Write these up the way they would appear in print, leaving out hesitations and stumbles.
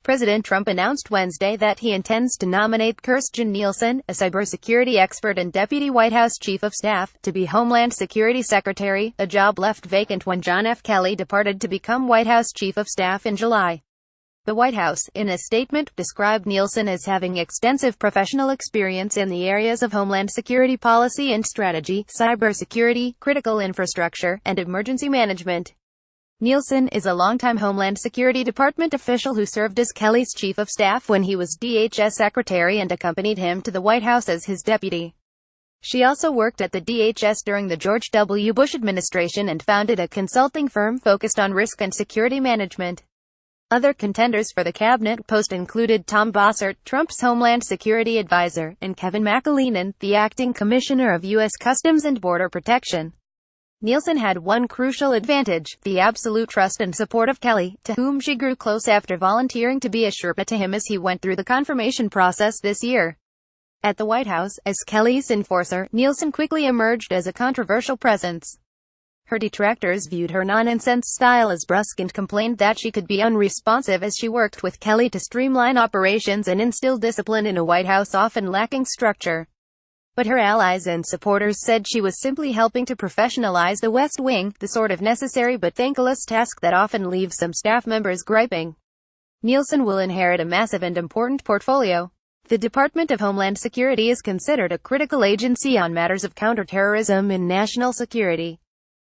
President Trump announced Wednesday that he intends to nominate Kirstjen Nielsen, a cybersecurity expert and Deputy White House Chief of Staff, to be Homeland Security Secretary, a job left vacant when John F. Kelly departed to become White House Chief of Staff in July. The White House, in a statement, described Nielsen as having extensive professional experience in the areas of homeland security policy and strategy, cybersecurity, critical infrastructure, and emergency management. Nielsen is a longtime Homeland Security Department official who served as Kelly's chief of staff when he was DHS secretary and accompanied him to the White House as his deputy. She also worked at the DHS during the George W. Bush administration and founded a consulting firm focused on risk and security management. Other contenders for the cabinet post included Tom Bossert, Trump's Homeland Security advisor, and Kevin McAleenan, the acting commissioner of U.S. Customs and Border Protection. Nielsen had one crucial advantage: the absolute trust and support of Kelly, to whom she grew close after volunteering to be a Sherpa to him as he went through the confirmation process this year. At the White House, as Kelly's enforcer, Nielsen quickly emerged as a controversial presence. Her detractors viewed her no-nonsense style as brusque and complained that she could be unresponsive as she worked with Kelly to streamline operations and instill discipline in a White House often lacking structure. But her allies and supporters said she was simply helping to professionalize the West Wing, the sort of necessary but thankless task that often leaves some staff members griping. Nielsen will inherit a massive and important portfolio. The Department of Homeland Security is considered a critical agency on matters of counterterrorism and national security.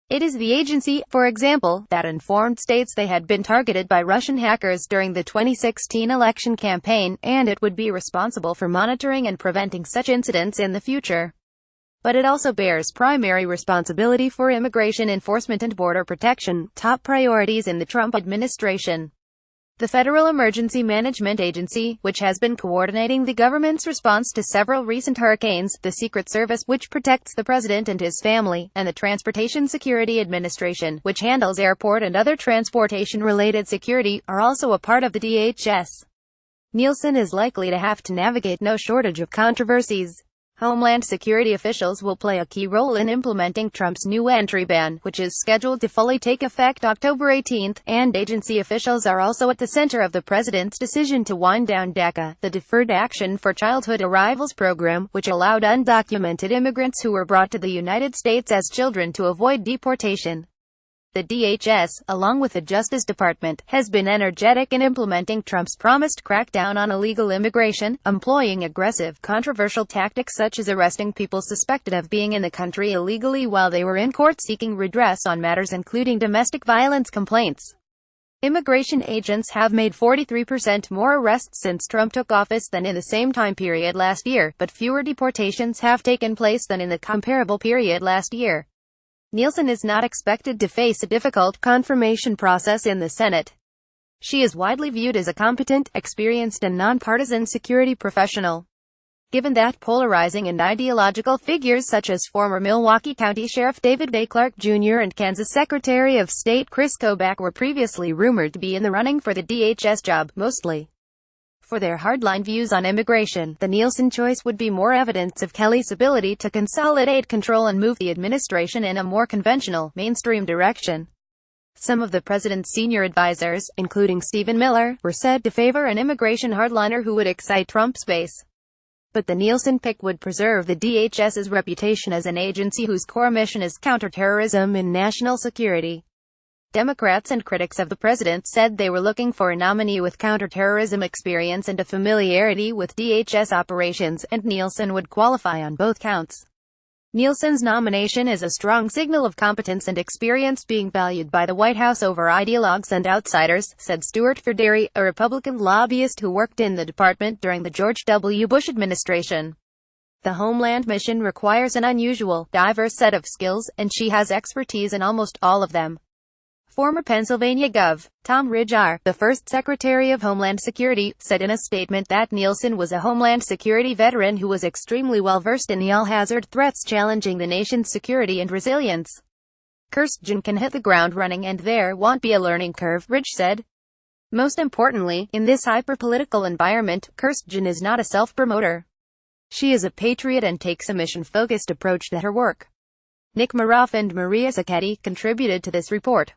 It is the agency, for example, that informed states they had been targeted by Russian hackers during the 2016 election campaign, and it would be responsible for monitoring and preventing such incidents in the future. But it also bears primary responsibility for immigration enforcement and border protection, top priorities in the Trump administration. The Federal Emergency Management Agency, which has been coordinating the government's response to several recent hurricanes, the Secret Service, which protects the president and his family, and the Transportation Security Administration, which handles airport and other transportation-related security, are also a part of the DHS. Nielsen is likely to have to navigate no shortage of controversies. Homeland Security officials will play a key role in implementing Trump's new entry ban, which is scheduled to fully take effect October 18, and agency officials are also at the center of the president's decision to wind down DACA, the Deferred Action for Childhood Arrivals program, which allowed undocumented immigrants who were brought to the United States as children to avoid deportation. The DHS, along with the Justice Department, has been energetic in implementing Trump's promised crackdown on illegal immigration, employing aggressive, controversial tactics such as arresting people suspected of being in the country illegally while they were in court seeking redress on matters including domestic violence complaints. Immigration agents have made 43% more arrests since Trump took office than in the same time period last year, but fewer deportations have taken place than in the comparable period last year. Nielsen is not expected to face a difficult confirmation process in the Senate. She is widely viewed as a competent, experienced and nonpartisan security professional. Given that polarizing and ideological figures such as former Milwaukee County Sheriff David A. Clark Jr. and Kansas Secretary of State Chris Kobach were previously rumored to be in the running for the DHS job, mostly for their hardline views on immigration, the Nielsen choice would be more evidence of Kelly's ability to consolidate control and move the administration in a more conventional, mainstream direction. Some of the president's senior advisors, including Stephen Miller, were said to favor an immigration hardliner who would excite Trump's base. But the Nielsen pick would preserve the DHS's reputation as an agency whose core mission is counterterrorism and national security. Democrats and critics of the president said they were looking for a nominee with counterterrorism experience and a familiarity with DHS operations, and Nielsen would qualify on both counts. Nielsen's nomination is a strong signal of competence and experience being valued by the White House over ideologues and outsiders, said Stuart Ferderi, a Republican lobbyist who worked in the department during the George W. Bush administration. The Homeland mission requires an unusual, diverse set of skills, and she has expertise in almost all of them. Former Pennsylvania Gov. Tom Ridge, the first Secretary of Homeland Security, said in a statement that Nielsen was a Homeland Security veteran who was extremely well-versed in the all-hazard threats challenging the nation's security and resilience. Kirstjen can hit the ground running and there won't be a learning curve, Ridge said. Most importantly, in this hyper-political environment, Kirstjen is not a self-promoter. She is a patriot and takes a mission-focused approach to her work. Nick Maroff and Maria Sacchetti contributed to this report.